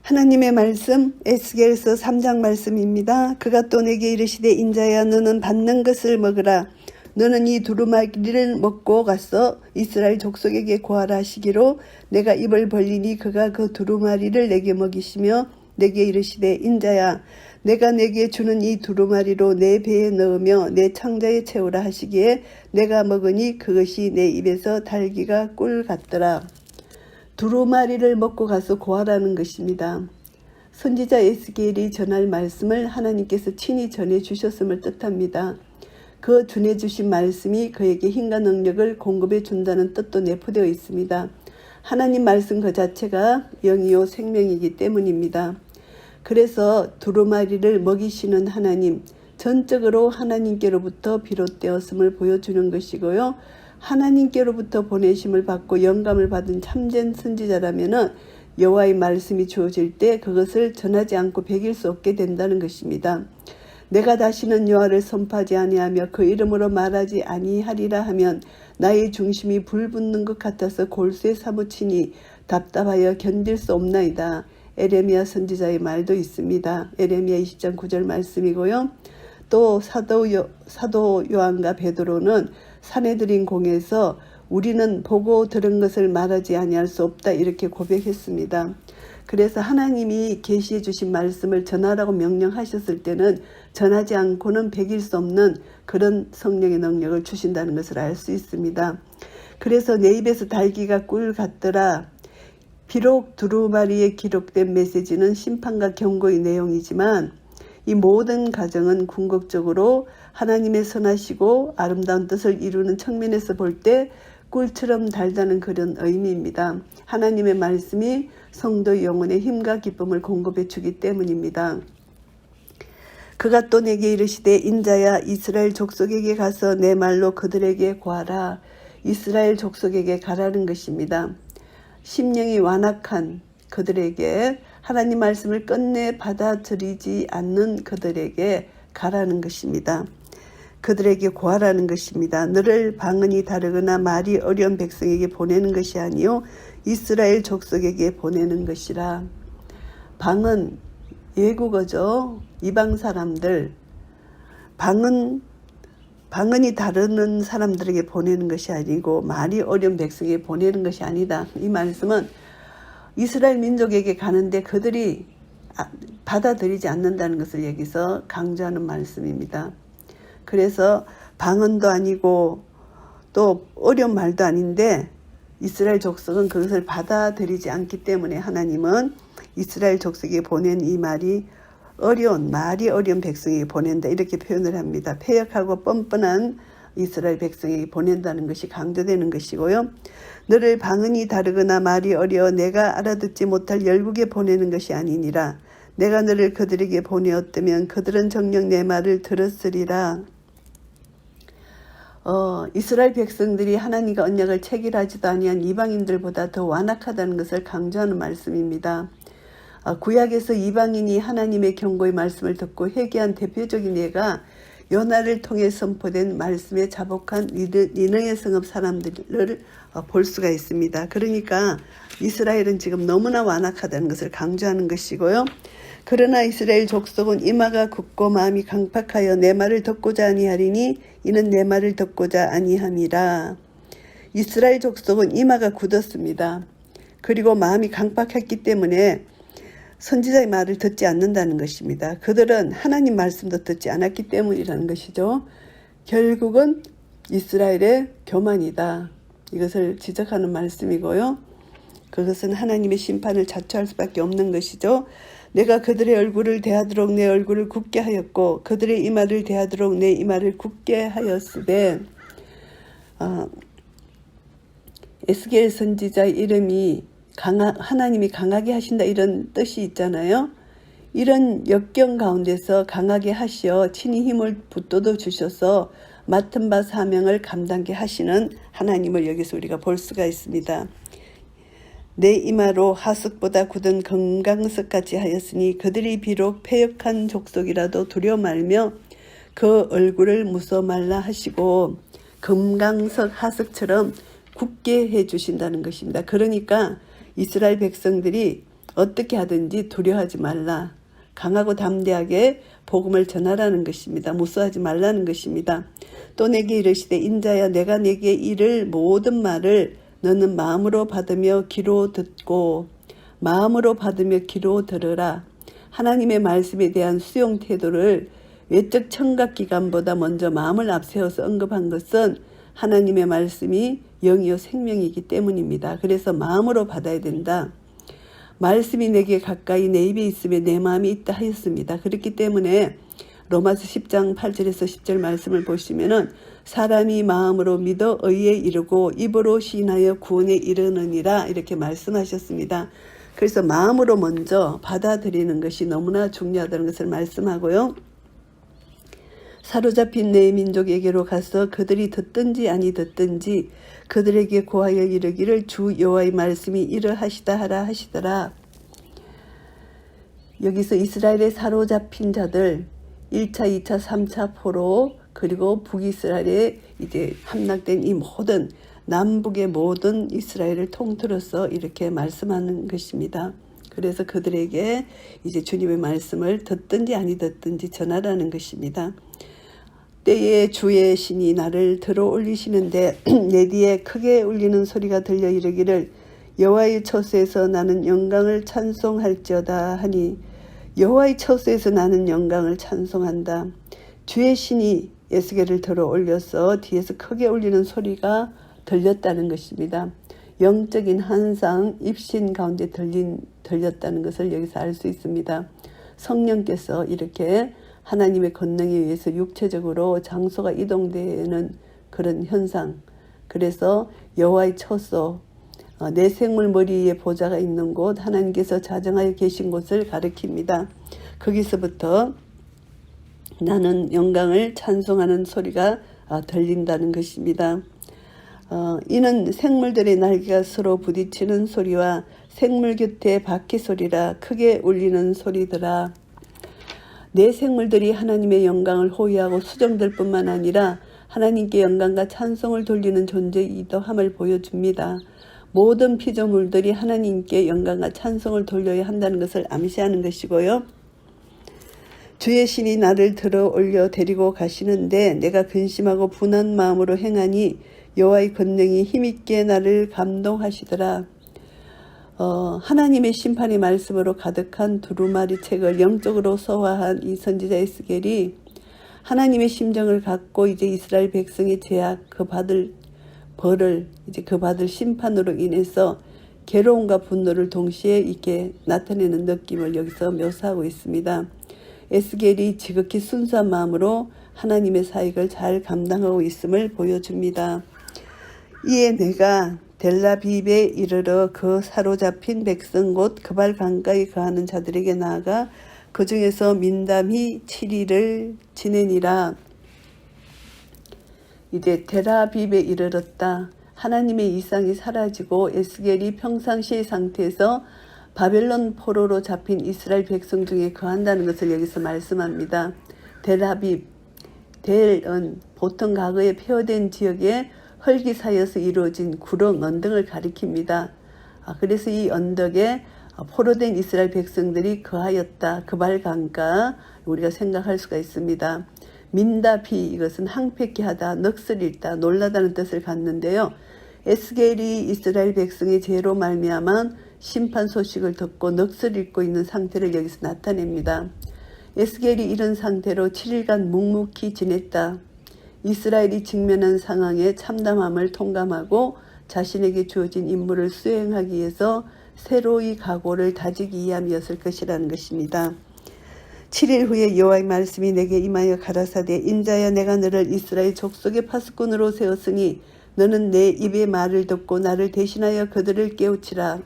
하나님의 말씀 에스겔서 3장 말씀입니다. 그가 또 내게 이르시되 인자야 너는 받는 것을 먹으라. 너는 이 두루마리를 먹고 가서 이스라엘 족속에게 고하라 하시기로 내가 입을 벌리니 그가 그 두루마리를 내게 먹이시며 내게 이르시되 인자야 내가 내게 주는 이 두루마리로 내 배에 넣으며 내 창자에 채우라 하시기에 내가 먹으니 그것이 내 입에서 달기가 꿀 같더라. 두루마리를 먹고 가서 고하라는 것입니다. 선지자 에스겔이 전할 말씀을 하나님께서 친히 전해 주셨음을 뜻합니다. 그 전해주신 말씀이 그에게 힘과 능력을 공급해 준다는 뜻도 내포되어 있습니다. 하나님 말씀 그 자체가 영이요 생명이기 때문입니다. 그래서 두루마리를 먹이시는 하나님, 전적으로 하나님께로부터 비롯되었음을 보여주는 것이고요. 하나님께로부터 보내심을 받고 영감을 받은 참된 선지자라면 여호와의 말씀이 주어질 때 그것을 전하지 않고 배길 수 없게 된다는 것입니다. 내가 다시는 여호와를 선포하지 아니하며 그 이름으로 말하지 아니하리라 하면 나의 중심이 불붙는 것 같아서 골수에 사무치니 답답하여 견딜 수 없나이다. 에레미야 선지자의 말도 있습니다. 에레미야 20장 9절 말씀이고요. 또 사도 요한과 베드로는 사내들인 공에서 우리는 보고 들은 것을 말하지 아니할 수 없다 이렇게 고백했습니다. 그래서 하나님이 계시해 주신 말씀을 전하라고 명령하셨을 때는 전하지 않고는 배길 수 없는 그런 성령의 능력을 주신다는 것을 알 수 있습니다. 그래서 내 입에서 달기가 꿀 같더라. 비록 두루마리에 기록된 메시지는 심판과 경고의 내용이지만 이 모든 가정은 궁극적으로 하나님의 선하시고 아름다운 뜻을 이루는 측면에서 볼 때 꿀처럼 달다는 그런 의미입니다. 하나님의 말씀이 성도 영혼의 힘과 기쁨을 공급해 주기 때문입니다. 그가 또 내게 이르시되 인자야 이스라엘 족속에게 가서 내 말로 그들에게 고하라. 이스라엘 족속에게 가라는 것입니다. 심령이 완악한 그들에게 하나님 말씀을 끝내 받아들이지 않는 그들에게 가라는 것입니다. 그들에게 고하라는 것입니다. 너를 방언이 다르거나 말이 어려운 백성에게 보내는 것이 아니요 이스라엘 족속에게 보내는 것이라. 방언 외국어죠. 이방 사람들 방언이 다르는 사람들에게 보내는 것이 아니고 말이 어려운 백성에게 보내는 것이 아니다. 이 말씀은 이스라엘 민족에게 가는데 그들이 받아들이지 않는다는 것을 여기서 강조하는 말씀입니다. 그래서 방언도 아니고 또 어려운 말도 아닌데 이스라엘 족속은 그것을 받아들이지 않기 때문에 하나님은 이스라엘 족속에게 보낸 이 말이 말이 어려운 백성에게 보낸다 이렇게 표현을 합니다. 패역하고 뻔뻔한 이스라엘 백성에게 보낸다는 것이 강조되는 것이고요. 너를 방언이 다르거나 말이 어려워 내가 알아듣지 못할 열국에 보내는 것이 아니니라. 내가 너를 그들에게 보내었다면 그들은 정녕 내 말을 들었으리라. 이스라엘 백성들이 하나님과 언약을 체결하지도 아니한 이방인들보다 더 완악하다는 것을 강조하는 말씀입니다. 구약에서 이방인이 하나님의 경고의 말씀을 듣고 회개한 대표적인 예가 요나를 통해 선포된 말씀에 자복한 니느웨 성읍 사람들을 볼 수가 있습니다. 그러니까 이스라엘은 지금 너무나 완악하다는 것을 강조하는 것이고요. 그러나 이스라엘 족속은 이마가 굳고 마음이 강팍하여 내 말을 듣고자 아니하리니 이는 내 말을 듣고자 아니함이라. 이스라엘 족속은 이마가 굳었습니다. 그리고 마음이 강팍했기 때문에 선지자의 말을 듣지 않는다는 것입니다. 그들은 하나님 말씀도 듣지 않았기 때문이라는 것이죠. 결국은 이스라엘의 교만이다. 이것을 지적하는 말씀이고요. 그것은 하나님의 심판을 자초할 수밖에 없는 것이죠. 내가 그들의 얼굴을 대하도록 내 얼굴을 굳게 하였고 그들의 이마를 대하도록 내 이마를 굳게 하였으되 에스겔 선지자의 이름이 하나님이 강하게 하신다 이런 뜻이 있잖아요. 이런 역경 가운데서 강하게 하시어 친히 힘을 붙돋아 주셔서 맡은 바 사명을 감당케 하시는 하나님을 여기서 우리가 볼 수가 있습니다. 내 이마로 하석보다 굳은 금강석같이 하였으니 그들이 비록 패역한 족속이라도 두려워 말며 그 얼굴을 무서워 말라 하시고 금강석 하석처럼 굳게 해주신다는 것입니다. 그러니까 이스라엘 백성들이 어떻게 하든지 두려워하지 말라. 강하고 담대하게 복음을 전하라는 것입니다. 무서워하지 말라는 것입니다. 또 내게 이르시되 인자야 내가 내게 이를 모든 말을 너는 마음으로 받으며 귀로 듣고 마음으로 받으며 귀로 들으라. 하나님의 말씀에 대한 수용 태도를 외적 청각기관보다 먼저 마음을 앞세워서 언급한 것은 하나님의 말씀이 영이요 생명이기 때문입니다. 그래서 마음으로 받아야 된다. 말씀이 내게 가까이 내 입에 있으며 내 마음이 있다 하였습니다. 그렇기 때문에 로마서 10장 8절에서 10절 말씀을 보시면은 사람이 마음으로 믿어 의에 이르고 입으로 시인하여 구원에 이르느니라 이렇게 말씀하셨습니다. 그래서 마음으로 먼저 받아들이는 것이 너무나 중요하다는 것을 말씀하고요. 사로잡힌 내 민족에게로 가서 그들이 듣든지 아니 듣든지 그들에게 고하여 이르기를 주 여호와의 말씀이 이러하시다 하라 하시더라. 여기서 이스라엘에 사로잡힌 자들 1차, 2차, 3차 포로 그리고 북이스라엘에 이제 함락된 이 모든 남북의 모든 이스라엘을 통틀어서 이렇게 말씀하는 것입니다. 그래서 그들에게 이제 주님의 말씀을 듣든지 아니 듣든지 전하라는 것입니다. 때에 주의 신이 나를 들어 올리시는데 내 뒤에 크게 울리는 소리가 들려 이르기를 여호와의 처소에서 나는 영광을 찬송할지어다 하니 여호와의 처소에서 나는 영광을 찬송한다. 주의 신이 에스겔을 들어 올려서 뒤에서 크게 울리는 소리가 들렸다는 것입니다. 영적인 환상, 입신 가운데 들렸다는 것을 여기서 알 수 있습니다. 성령께서 이렇게 하나님의 권능에 의해서 육체적으로 장소가 이동되는 그런 현상. 그래서 여호와의 처소, 내 생물 머리 위에 보좌가 있는 곳, 하나님께서 자정하여 계신 곳을 가리킵니다. 거기서부터 나는 영광을 찬송하는 소리가 들린다는 것입니다. 이는 생물들의 날개가 서로 부딪히는 소리와 생물 곁에 바퀴 소리라 크게 울리는 소리더라. 내 생물들이 하나님의 영광을 호위하고 수정될 뿐만 아니라 하나님께 영광과 찬송을 돌리는 존재이기도 함을 보여줍니다. 모든 피조물들이 하나님께 영광과 찬송을 돌려야 한다는 것을 암시하는 것이고요. 주의 신이 나를 들어 올려 데리고 가시는데 내가 근심하고 분한 마음으로 행하니 여호와의 권능이 힘있게 나를 감동하시더라. 하나님의 심판의 말씀으로 가득한 두루마리 책을 영적으로 소화한 이 선지자 에스겔이 하나님의 심정을 갖고 이제 이스라엘 백성의 죄악 그 받을 벌을 이제 그 받을 심판으로 인해서 괴로움과 분노를 동시에 이렇게 나타내는 느낌을 여기서 묘사하고 있습니다. 에스겔이 지극히 순수한 마음으로 하나님의 사역을 잘 감당하고 있음을 보여줍니다. 이에 내가 델라빕에 이르러 그 사로잡힌 백성 곧 그발 강가에 거하는 자들에게 나아가 그 중에서 민담히 7일을 지내니라. 이제 델라빕에 이르렀다. 하나님의 이상이 사라지고 에스겔이 평상시의 상태에서 바벨론 포로로 잡힌 이스라엘 백성 중에 거한다는 것을 여기서 말씀합니다. 델라빕, 델은 보통 과거에 폐허된 지역에 흙이 쌓여서 이루어진 구렁, 언덕을 가리킵니다. 그래서 이 언덕에 포로된 이스라엘 백성들이 거하였다. 그발 강가 우리가 생각할 수가 있습니다. 민다비 이것은 항폐케 하다, 넋을 잃다, 놀라다는 뜻을 갖는데요. 에스겔이 이스라엘 백성의 죄로 말미암아 심판 소식을 듣고 넋을 잃고 있는 상태를 여기서 나타냅니다. 에스겔이 이런 상태로 7일간 묵묵히 지냈다. 이스라엘이 직면한 상황에 참담함을 통감하고 자신에게 주어진 임무를 수행하기 위해서 새로이 각오를 다지기 위함이었을 것이라는 것입니다. 7일 후에 여호와의 말씀이 내게 임하여 가라사대 인자야 내가 너를 이스라엘 족속의 파수꾼으로 세웠으니 너는 내 입의 말을 듣고 나를 대신하여 그들을 깨우치라.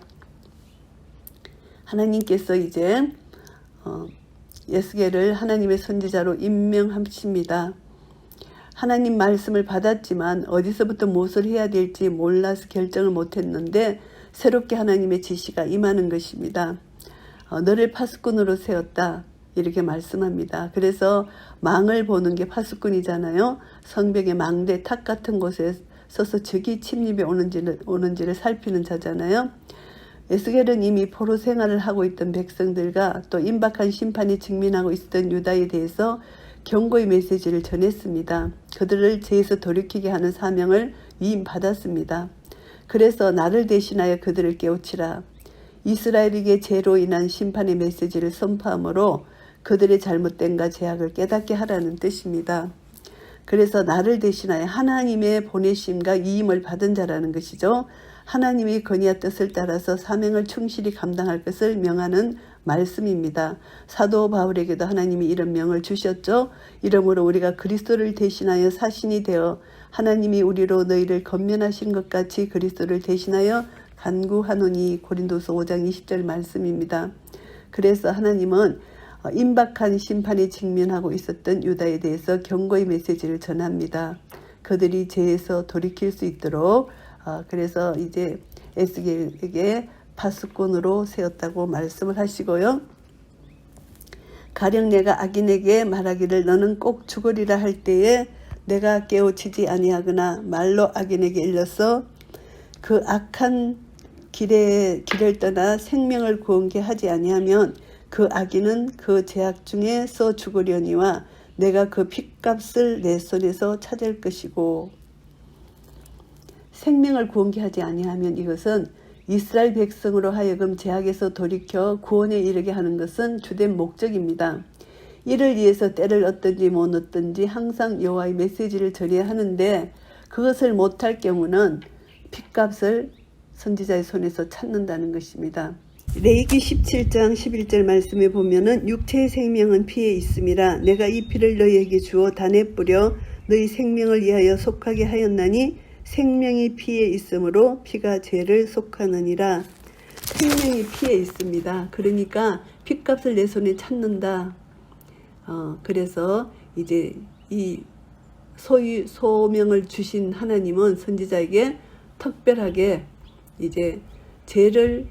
하나님께서 이제 에스겔을 하나님의 선지자로 임명하십니다. 하나님 말씀을 받았지만 어디서부터 무엇을 해야 될지 몰라서 결정을 못했는데 새롭게 하나님의 지시가 임하는 것입니다. 너를 파수꾼으로 세웠다 이렇게 말씀합니다. 그래서 망을 보는 게 파수꾼이잖아요. 성벽의 망대 탑 같은 곳에 서서 적이 침입에 오는지를 살피는 자잖아요. 에스겔은 이미 포로 생활을 하고 있던 백성들과 또 임박한 심판이 직면하고 있었던 유다에 대해서 경고의 메시지를 전했습니다. 그들을 죄에서 돌이키게 하는 사명을 위임받았습니다. 그래서 나를 대신하여 그들을 깨우치라. 이스라엘에게 죄로 인한 심판의 메시지를 선포함으로 그들의 잘못됨과 죄악을 깨닫게 하라는 뜻입니다. 그래서 나를 대신하여 하나님의 보내심과 위임을 받은 자라는 것이죠. 하나님이 건의와 뜻을 따라서 사명을 충실히 감당할 것을 명하는 말씀입니다. 사도 바울에게도 하나님이 이런 명을 주셨죠. 이러므로 우리가 그리스도를 대신하여 사신이 되어 하나님이 우리로 너희를 건면하신 것 같이 그리스도를 대신하여 간구하노니, 고린도서 5장 20절 말씀입니다. 그래서 하나님은 임박한 심판에 직면하고 있었던 유다에 대해서 경고의 메시지를 전합니다. 그들이 죄에서 돌이킬 수 있도록 그래서 이제 에스겔에게 파수꾼으로 세웠다고 말씀을 하시고요. 가령 내가 악인에게 말하기를 너는 꼭 죽으리라 할 때에 내가 깨우치지 아니하거나 말로 악인에게 일러서 그 악한 길을 떠나 생명을 구원케 하지 아니하면 그 악인은 그 죄악 중에서 죽으려니와 내가 그 핏값을 내 손에서 찾을 것이고, 생명을 구원케 하지 아니하면 이것은 이스라엘 백성으로 하여금 죄악에서 돌이켜 구원에 이르게 하는 것은 주된 목적입니다. 이를 위해서 때를 얻든지 못 얻든지 항상 여호와의 메시지를 전해야 하는데 그것을 못할 경우는 핏값을 선지자의 손에서 찾는다는 것입니다. 레위기 17장 11절 말씀에 보면은 육체의 생명은 피에 있음이라 내가 이 피를 너희에게 주어 단에 뿌려 너희 생명을 위하여 속하게 하였나니 생명이 피에 있으므로 피가 죄를 속하느니라. 생명이 피에 있습니다. 그러니까 핏값을 내 손에 찾는다. 그래서 이제 이 소명을 주신 하나님은 선지자에게 특별하게 이제 죄를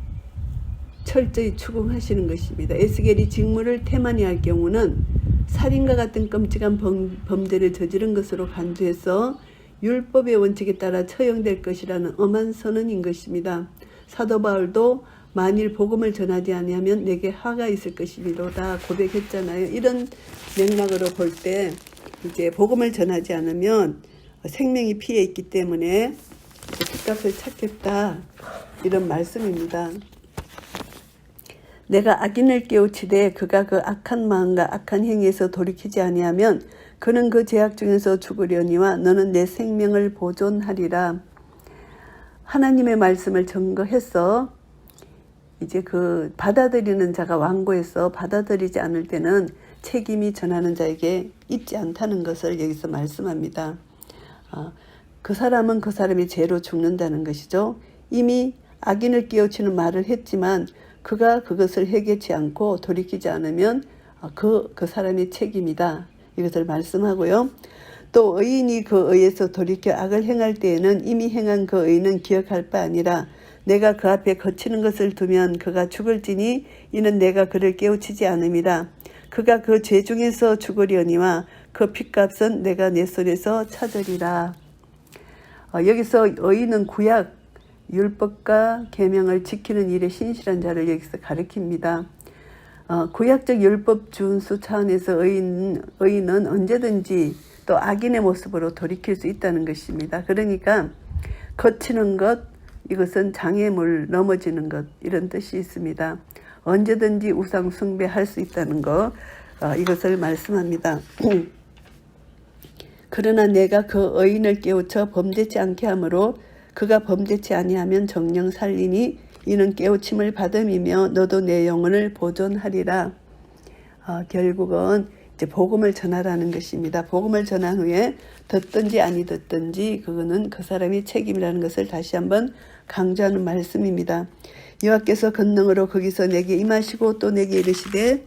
철저히 추궁하시는 것입니다. 에스겔이 직무를 태만히 할 경우는 살인과 같은 끔찍한 범죄를 저지른 것으로 간주해서 율법의 원칙에 따라 처형될 것이라는 엄한 선언인 것입니다. 사도 바울도 만일 복음을 전하지 아니하면 내게 화가 있을 것이미로다 고백했잖아요. 이런 맥락으로 볼 때 이제 복음을 전하지 않으면 생명이 피해 있기 때문에 핏값을 찾겠다 이런 말씀입니다. 내가 악인을 깨우치되 그가 그 악한 마음과 악한 행위에서 돌이키지 아니하면 그는 그 죄악 중에서 죽으려니와 너는 내 생명을 보존하리라. 하나님의 말씀을 증거해서 이제 그 받아들이는 자가 완고해서 받아들이지 않을 때는 책임이 전하는 자에게 있지 않다는 것을 여기서 말씀합니다. 그 사람은 그 사람이 죄로 죽는다는 것이죠. 이미 악인을 깨우치는 말을 했지만 그가 그것을 회개치 않고 돌이키지 않으면 그 사람의 책임이다. 이것을 말씀하고요. 또 의인이 그 의에서 돌이켜 악을 행할 때에는 이미 행한 그 의는 기억할 바 아니라 내가 그 앞에 거치는 것을 두면 그가 죽을지니 이는 내가 그를 깨우치지 않음이라. 그가 그 죄 중에서 죽으려니와 그 핏값은 내가 내 손에서 찾으리라. 여기서 의인은 구약 율법과 계명을 지키는 일에 신실한 자를 여기서 가리킵니다. 구약적 율법 준수 차원에서 의인은 언제든지 또 악인의 모습으로 돌이킬 수 있다는 것입니다. 그러니까 거치는 것, 이것은 장애물, 넘어지는 것 이런 뜻이 있습니다. 언제든지 우상 숭배할 수 있다는 것, 이것을 말씀합니다. 그러나 내가 그 의인을 깨우쳐 범죄치 않게 하므로 그가 범죄치 아니하면 정령 살리니 이는 깨우침을 받음이며 너도 내 영혼을 보존하리라. 결국은 이제 복음을 전하라는 것입니다. 복음을 전한 후에 듣든지 아니 듣든지 그거는 그 사람이 책임이라는 것을 다시 한번 강조하는 말씀입니다. 여호와께서 권능으로 거기서 내게 임하시고 또 내게 이르시되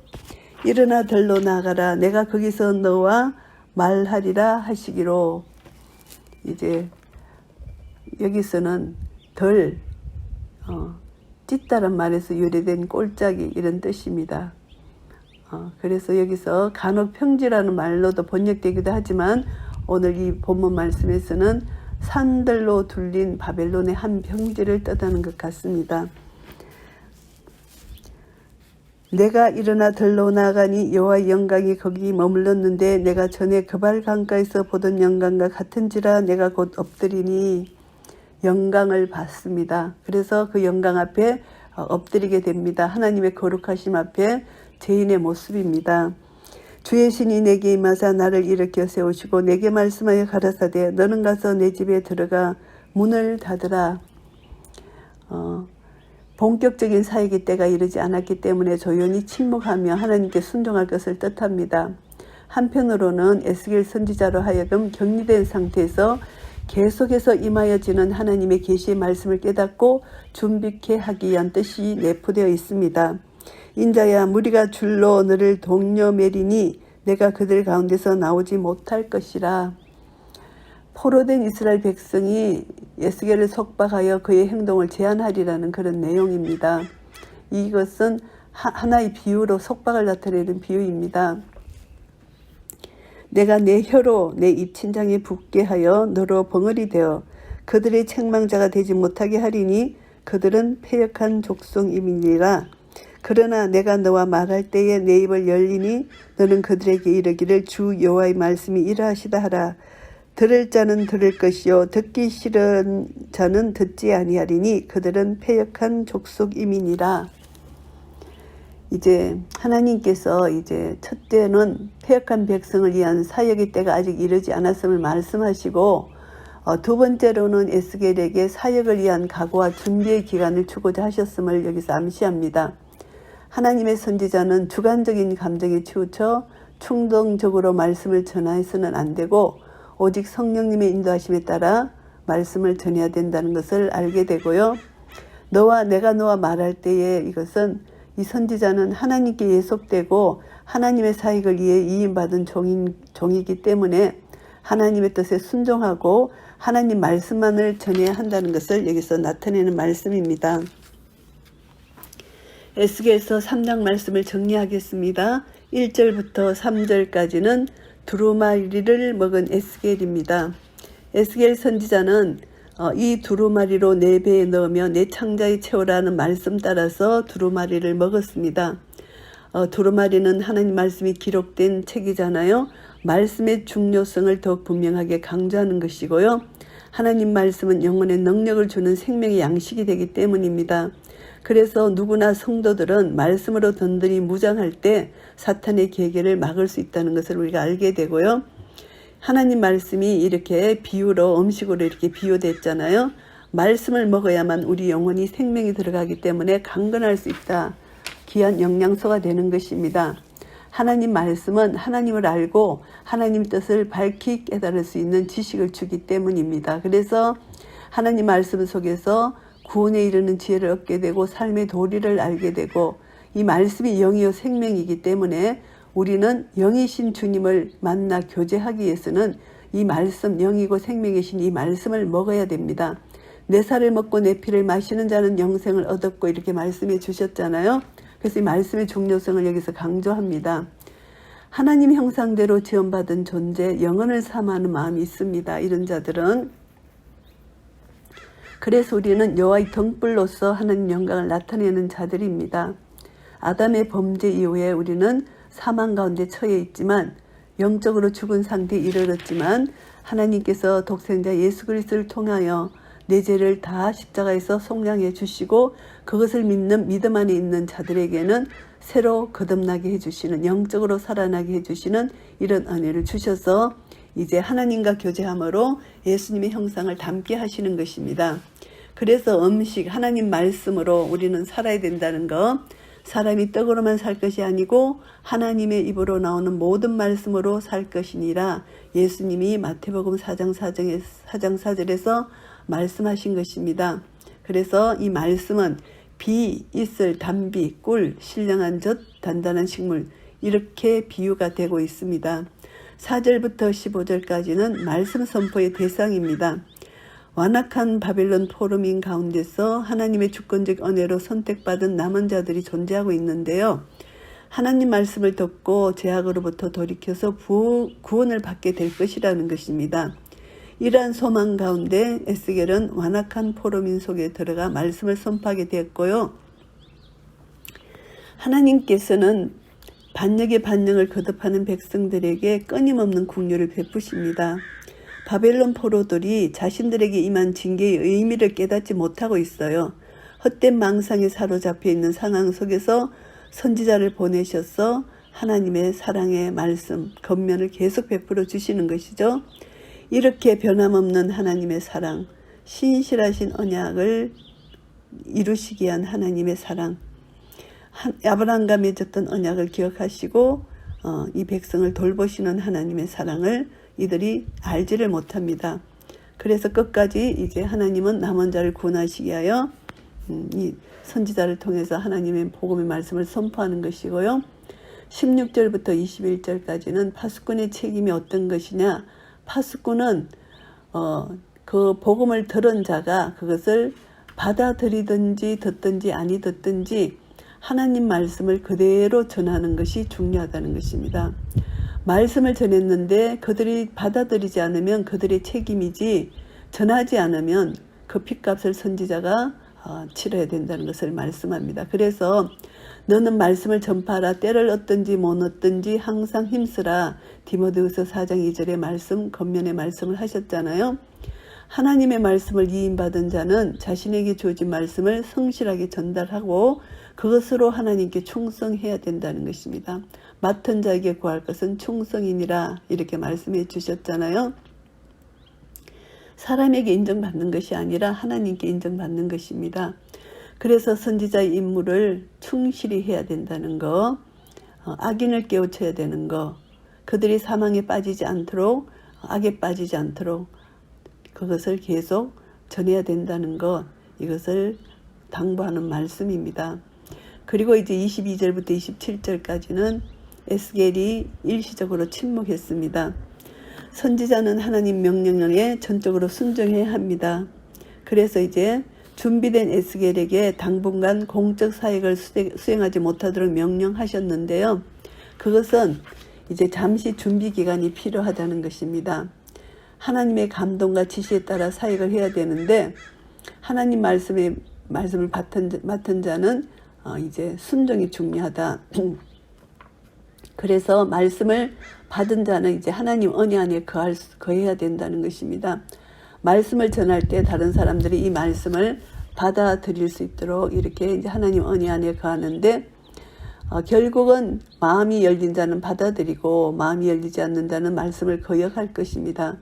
일어나 들로 나가라 내가 거기서 너와 말하리라 하시기로. 이제 여기서는 덜 찢다란 말에서 유래된 꼴짝이 이런 뜻입니다. 그래서 여기서 간혹 평지라는 말로도 번역되기도 하지만 오늘 이 본문 말씀에서는 산들로 둘린 바벨론의 한 평지를 뜻하는 것 같습니다. 내가 일어나 들로 나가니 여호와의 영광이 거기 머물렀는데 내가 전에 그발 강가에서 보던 영광과 같은지라 내가 곧 엎드리니 영광을 받습니다. 그래서 그 영광 앞에 엎드리게 됩니다. 하나님의 거룩하심 앞에 죄인의 모습입니다. 주의 신이 내게 임하사 나를 일으켜 세우시고 내게 말씀하여 가라사대 너는 가서 내 집에 들어가 문을 닫으라. 본격적인 사역의 때가 이르지 않았기 때문에 조용히 침묵하며 하나님께 순종할 것을 뜻합니다. 한편으로는 에스겔 선지자로 하여금 격리된 상태에서 계속해서 임하여지는 하나님의 계시의 말씀을 깨닫고 준비케 하기 위한 뜻이 내포되어 있습니다. 인자야 무리가 줄로 너를 동려매리니 내가 그들 가운데서 나오지 못할 것이라. 포로된 이스라엘 백성이 에스겔을 속박하여 그의 행동을 제한하리라는 그런 내용입니다. 이것은 하나의 비유로 속박을 나타내는 비유입니다. 내가 내 혀로 내 입친장에 붓게 하여 너로 벙어리 되어 그들의 책망자가 되지 못하게 하리니 그들은 패역한 족속임이니라. 그러나 내가 너와 말할 때에 내 입을 열리니 너는 그들에게 이르기를 주 여호와의 말씀이 이러하시다 하라. 들을 자는 들을 것이요 듣기 싫은 자는 듣지 아니하리니 그들은 패역한 족속임이니라. 이제 하나님께서 이제 첫째는 패역한 백성을 위한 사역의 때가 아직 이르지 않았음을 말씀하시고 두 번째로는 에스겔에게 사역을 위한 각오와 준비의 기간을 주고자 하셨음을 여기서 암시합니다. 하나님의 선지자는 주관적인 감정에 치우쳐 충동적으로 말씀을 전해서는 안 되고 오직 성령님의 인도하심에 따라 말씀을 전해야 된다는 것을 알게 되고요. 내가 너와 말할 때에 이것은 이 선지자는 하나님께 예속되고 하나님의 사역을 위해 이임받은 종이기 때문에 하나님의 뜻에 순종하고 하나님 말씀만을 전해야 한다는 것을 여기서 나타내는 말씀입니다. 에스겔서 3장 말씀을 정리하겠습니다. 1절부터 3절까지는 두루마리를 먹은 에스겔입니다. 에스겔 선지자는 이 두루마리로 내 배에 넣으며 내 창자에 채우라는 말씀 따라서 두루마리를 먹었습니다. 두루마리는 하나님 말씀이 기록된 책이잖아요. 말씀의 중요성을 더욱 분명하게 강조하는 것이고요. 하나님 말씀은 영혼의 능력을 주는 생명의 양식이 되기 때문입니다. 그래서 누구나 성도들은 말씀으로 든든히 무장할 때 사탄의 계계를 막을 수 있다는 것을 우리가 알게 되고요. 하나님 말씀이 이렇게 비유로 음식으로 이렇게 비유됐잖아요. 말씀을 먹어야만 우리 영혼이 생명이 들어가기 때문에 강건할 수 있다. 귀한 영양소가 되는 것입니다. 하나님 말씀은 하나님을 알고 하나님 뜻을 밝히 깨달을 수 있는 지식을 주기 때문입니다. 그래서 하나님 말씀 속에서 구원에 이르는 지혜를 얻게 되고 삶의 도리를 알게 되고 이 말씀이 영이요 생명이기 때문에 우리는 영이신 주님을 만나 교제하기 위해서는 이 말씀, 영이고 생명이신 이 말씀을 먹어야 됩니다. 내 살을 먹고 내 피를 마시는 자는 영생을 얻었고 이렇게 말씀해 주셨잖아요. 그래서 이 말씀의 중요성을 여기서 강조합니다. 하나님 형상대로 지원받은 존재, 영혼을 사모하는 마음이 있습니다. 이런 자들은. 그래서 우리는 여호와의 등불로서 하나님 영광을 나타내는 자들입니다. 아담의 범죄 이후에 우리는 사망 가운데 처해 있지만 영적으로 죽은 상태에 이르렀지만 하나님께서 독생자 예수 그리스도를 통하여 내 죄를 다 십자가에서 속량해 주시고 그것을 믿는 믿음 안에 있는 자들에게는 새로 거듭나게 해주시는 영적으로 살아나게 해주시는 이런 은혜를 주셔서 이제 하나님과 교제함으로 예수님의 형상을 닮게 하시는 것입니다. 그래서 음식, 하나님 말씀으로 우리는 살아야 된다는 것, 사람이 떡으로만 살 것이 아니고 하나님의 입으로 나오는 모든 말씀으로 살 것이니라 예수님이 마태복음 4장 4절에서 말씀하신 것입니다. 그래서 이 말씀은 비, 이슬, 단비, 꿀, 신령한 젖, 단단한 식물 이렇게 비유가 되고 있습니다. 4절부터 15절까지는 말씀 선포의 대상입니다. 완악한 바벨론 포로민 가운데서 하나님의 주권적 은혜로 선택받은 남은 자들이 존재하고 있는데요. 하나님 말씀을 듣고 죄악으로부터 돌이켜서 구원을 받게 될 것이라는 것입니다. 이러한 소망 가운데 에스겔은 완악한 포로민 속에 들어가 말씀을 선포하게 되었고요. 하나님께서는 반역의 반역을 거듭하는 백성들에게 끊임없는 긍휼을 베푸십니다. 바벨론 포로들이 자신들에게 임한 징계의 의미를 깨닫지 못하고 있어요. 헛된 망상에 사로잡혀 있는 상황 속에서 선지자를 보내셔서 하나님의 사랑의 말씀, 권면을 계속 베풀어 주시는 것이죠. 이렇게 변함없는 하나님의 사랑, 신실하신 언약을 이루시기 위한 하나님의 사랑, 아브라함과 맺었던 언약을 기억하시고 이 백성을 돌보시는 하나님의 사랑을 이들이 알지를 못합니다. 그래서 끝까지 이제 하나님은 남은 자를 구원하시기 위하여 이 선지자를 통해서 하나님의 복음의 말씀을 선포하는 것이고요. 16절부터 21절까지는 파수꾼의 책임이 어떤 것이냐. 파수꾼은 그 복음을 들은 자가 그것을 받아들이든지 듣든지 아니 듣든지 하나님 말씀을 그대로 전하는 것이 중요하다는 것입니다. 말씀을 전했는데 그들이 받아들이지 않으면 그들의 책임이지, 전하지 않으면 그 핏값을 선지자가 치러야 된다는 것을 말씀합니다. 그래서 너는 말씀을 전파하라. 때를 얻든지 못 얻든지 항상 힘쓰라. 디모데후서 4장 2절의 말씀, 권면의 말씀을 하셨잖아요. 하나님의 말씀을 이임받은 자는 자신에게 주어진 말씀을 성실하게 전달하고 그것으로 하나님께 충성해야 된다는 것입니다. 맡은 자에게 구할 것은 충성이니라 이렇게 말씀해 주셨잖아요. 사람에게 인정받는 것이 아니라 하나님께 인정받는 것입니다. 그래서 선지자의 임무를 충실히 해야 된다는 거, 악인을 깨우쳐야 되는 거, 그들이 사망에 빠지지 않도록, 악에 빠지지 않도록 그것을 계속 전해야 된다는 것, 이것을 당부하는 말씀입니다. 그리고 이제 22절부터 27절까지는 에스겔이 일시적으로 침묵했습니다. 선지자는 하나님 명령에 전적으로 순종해야 합니다. 그래서 이제 준비된 에스겔에게 당분간 공적 사역을 수행하지 못하도록 명령하셨는데요. 그것은 이제 잠시 준비 기간이 필요하다는 것입니다. 하나님의 감동과 지시에 따라 사역을 해야 되는데 하나님 말씀을 맡은 자는 이제 순종이 중요하다. 그래서 말씀을 받은 자는 이제 하나님 은혜 안에 거해야 된다는 것입니다. 말씀을 전할 때 다른 사람들이 이 말씀을 받아들일 수 있도록 이렇게 이제 하나님 은혜 안에 거하는데 결국은 마음이 열린 자는 받아들이고 마음이 열리지 않는 자는 말씀을 거역할 것입니다.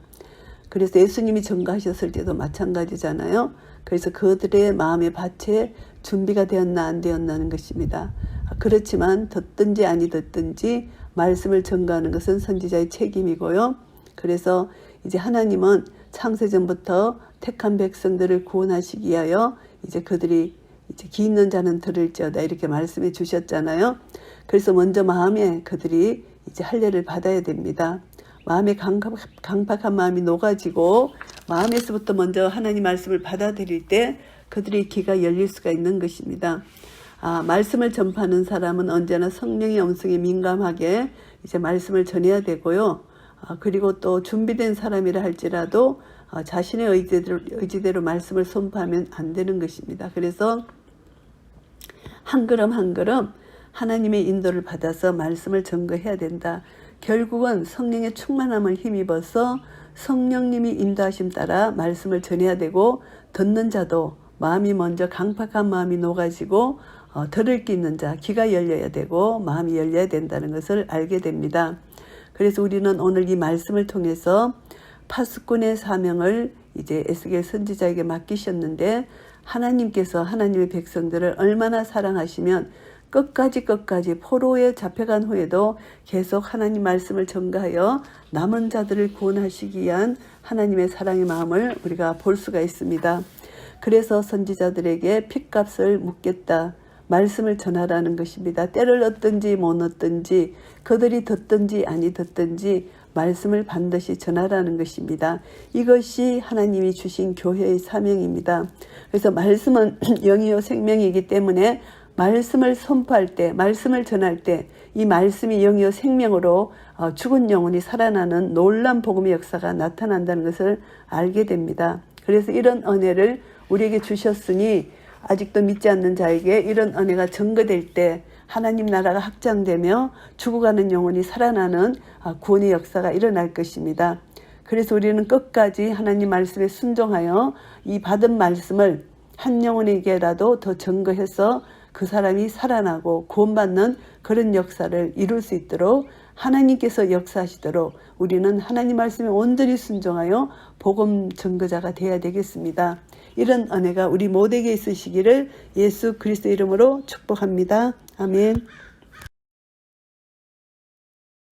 그래서 예수님이 전가하셨을 때도 마찬가지잖아요. 그래서 그들의 마음의 밭에 준비가 되었나 안 되었나는 것입니다. 그렇지만 듣든지 아니 듣든지 말씀을 전가하는 것은 선지자의 책임이고요. 그래서 이제 하나님은 창세전부터 택한 백성들을 구원하시기 위하여 이제 그들이 이제 귀 있는 자는 들을지어다 이렇게 말씀해 주셨잖아요. 그래서 먼저 마음에 그들이 이제 할례를 받아야 됩니다. 마음에 강팍한 마음이 녹아지고 마음에서부터 먼저 하나님 말씀을 받아들일 때 그들의 귀가 열릴 수가 있는 것입니다. 말씀을 전파하는 사람은 언제나 성령의 음성에 민감하게 이제 말씀을 전해야 되고요. 그리고 또 준비된 사람이라 할지라도 자신의 의지대로 말씀을 선포하면 안 되는 것입니다. 그래서 한 걸음 한 걸음 하나님의 인도를 받아서 말씀을 전거해야 된다. 결국은 성령의 충만함을 힘입어서 성령님이 인도하심 따라 말씀을 전해야 되고 듣는 자도 마음이 먼저 강팍한 마음이 녹아지고 들을 게 있는 자 귀가 열려야 되고 마음이 열려야 된다는 것을 알게 됩니다. 그래서 우리는 오늘 이 말씀을 통해서 파수꾼의 사명을 이제 에스겔 선지자에게 맡기셨는데 하나님께서 하나님의 백성들을 얼마나 사랑하시면 끝까지 포로에 잡혀간 후에도 계속 하나님 말씀을 전가하여 남은 자들을 구원하시기 위한 하나님의 사랑의 마음을 우리가 볼 수가 있습니다. 그래서 선지자들에게 핏값을 묻겠다. 말씀을 전하라는 것입니다. 때를 얻든지 못 얻든지 그들이 듣든지 아니 듣든지 말씀을 반드시 전하라는 것입니다. 이것이 하나님이 주신 교회의 사명입니다. 그래서 말씀은 영이요 생명이기 때문에 말씀을 선포할 때, 말씀을 전할 때 이 말씀이 영이요 생명으로 죽은 영혼이 살아나는 놀라운 복음의 역사가 나타난다는 것을 알게 됩니다. 그래서 이런 은혜를 우리에게 주셨으니 아직도 믿지 않는 자에게 이런 은혜가 증거될 때 하나님 나라가 확장되며 죽어가는 영혼이 살아나는 구원의 역사가 일어날 것입니다. 그래서 우리는 끝까지 하나님 말씀에 순종하여 이 받은 말씀을 한 영혼에게라도 더 증거해서 그 사람이 살아나고 구원받는 그런 역사를 이룰 수 있도록 하나님께서 역사하시도록 우리는 하나님 말씀에 온전히 순종하여 복음 증거자가 되어야 되겠습니다. 이런 은혜가 우리 모두에게 있으시기를 예수 그리스도 이름으로 축복합니다. 아멘.